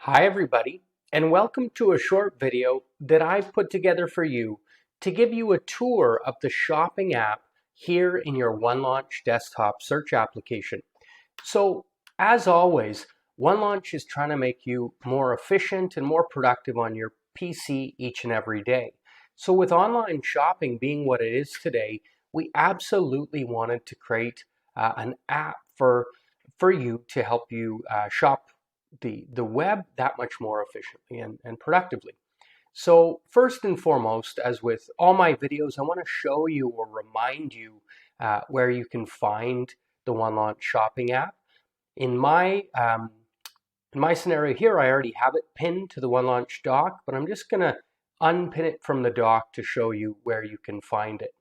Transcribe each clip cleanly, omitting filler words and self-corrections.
Hi everybody, and welcome to a short video that I've put together for you to give you a tour of the shopping app here in your OneLaunch desktop search application. So, as always, OneLaunch is trying to make you more efficient and more productive on your PC each and every day. So with online shopping being what it is today, we absolutely wanted to create an app for you to help you shop the web that much more efficiently and productively. So first and foremost, as with all my videos, I want to show you or remind you where you can find the OneLaunch Shopping app. In my scenario here, I already have it pinned to the OneLaunch dock, but I'm just going to unpin it from the dock to show you where you can find it.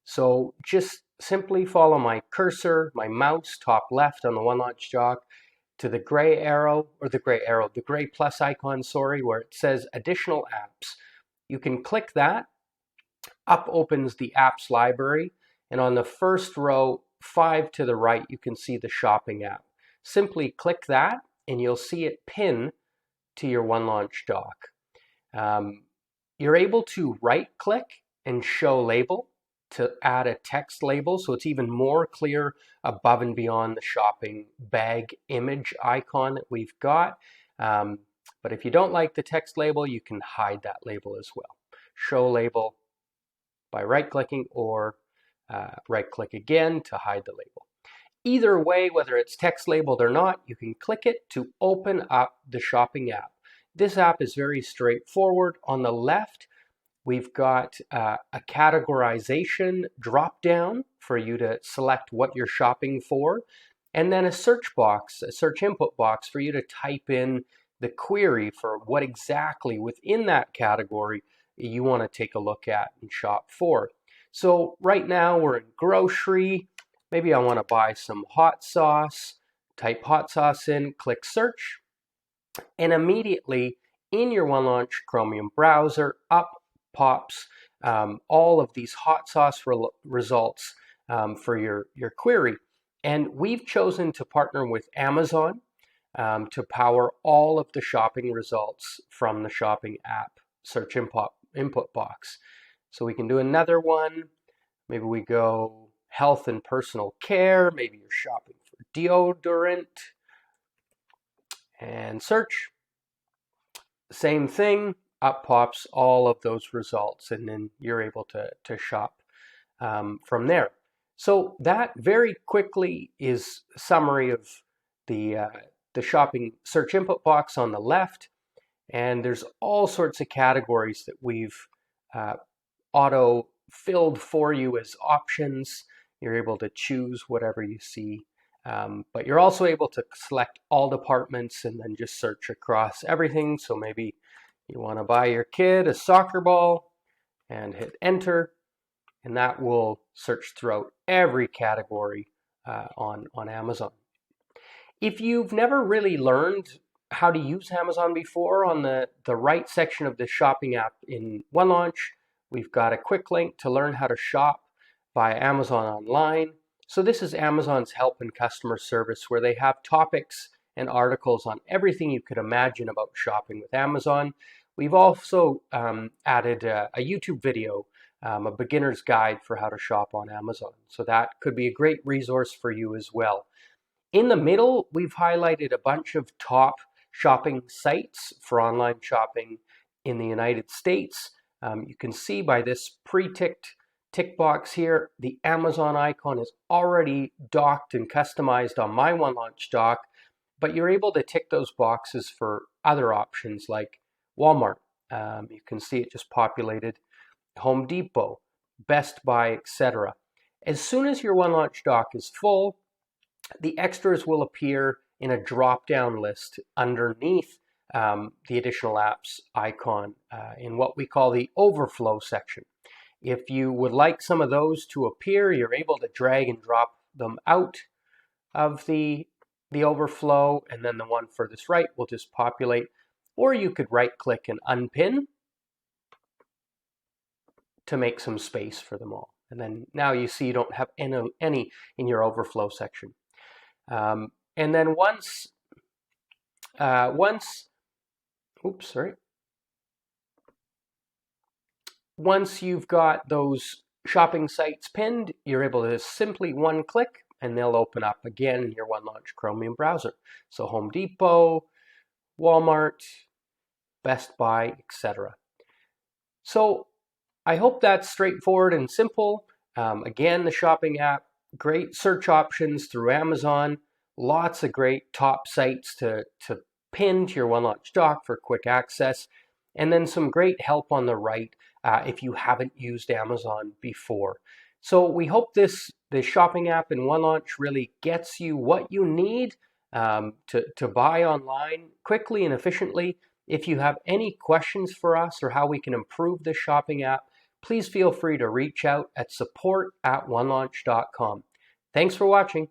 So just simply follow my cursor, my mouse, top left on the OneLaunch dock to the the gray plus icon, sorry, where it says additional apps. You can click that. Up opens the apps library, and on the first row, 5 to the right, you can see the shopping app. Simply click that, and you'll see it pin to your OneLaunch dock. You're able to right-click and show label to add a text label, so it's even more clear above and beyond the shopping bag image icon that we've got. But if you don't like the text label, you can hide that label as well. Show label by right-clicking or right-click again to hide the label. Either way, whether it's text labeled or not, you can click it to open up the shopping app. This app is very straightforward. On the left, we've got a categorization drop-down for you to select what you're shopping for, and then a search box, a search input box for you to type in the query for what exactly within that category you want to take a look at and shop for. So right now we're in grocery. Maybe I want to buy some hot sauce. Type hot sauce in, click search, and immediately in your OneLaunch Chromium browser, up pops all of these hot sauce results for your query. And we've chosen to partner with Amazon to power all of the shopping results from the shopping app search input box. So we can do another one. Maybe we go health and personal care. Maybe you're shopping for deodorant and search. Same thing, up pops all of those results, and then you're able to shop from there. So that very quickly is a summary of the shopping search input box on the left, and there's all sorts of categories that we've auto filled for you as options. You're able to choose whatever you see. But you're also able to select all departments and then just search across everything. So maybe you want to buy your kid a soccer ball and hit enter, and that will search throughout every category on Amazon. If you've never really learned how to use Amazon before, on the right section of the shopping app in OneLaunch, we've got a quick link to learn how to shop via Amazon online. So this is Amazon's help and customer service, where they have topics and articles on everything you could imagine about shopping with Amazon. We've also added a YouTube video, a beginner's guide for how to shop on Amazon. So that could be a great resource for you as well. In the middle, we've highlighted a bunch of top shopping sites for online shopping in the United States. You can see by this pre-ticked tick box here, the Amazon icon is already docked and customized on my OneLaunch dock, but you're able to tick those boxes for other options like Walmart. You can see it just populated, Home Depot, Best Buy, etc. As soon as your OneLaunch dock is full, the extras will appear in a drop-down list underneath the additional apps icon in what we call the overflow section. If you would like some of those to appear, you're able to drag and drop them out of the overflow, and then the one furthest right will just populate. Or you could right-click and unpin to make some space for them all. And then now you see you don't have any in your overflow section. And then once Oops, sorry. Once you've got those shopping sites pinned, you're able to simply one click and they'll open up again in your OneLaunch Chromium browser. So Home Depot, Walmart, Best Buy, etc. So I hope that's straightforward and simple. Again, the shopping app, great search options through Amazon, lots of great top sites to pin to your OneLaunch dock for quick access, and then some great help on the right if you haven't used Amazon before. So we hope this shopping app in OneLaunch really gets you what you need to buy online quickly and efficiently. If you have any questions for us or how we can improve this shopping app, please feel free to reach out at support@onelaunch.com. Thanks for watching.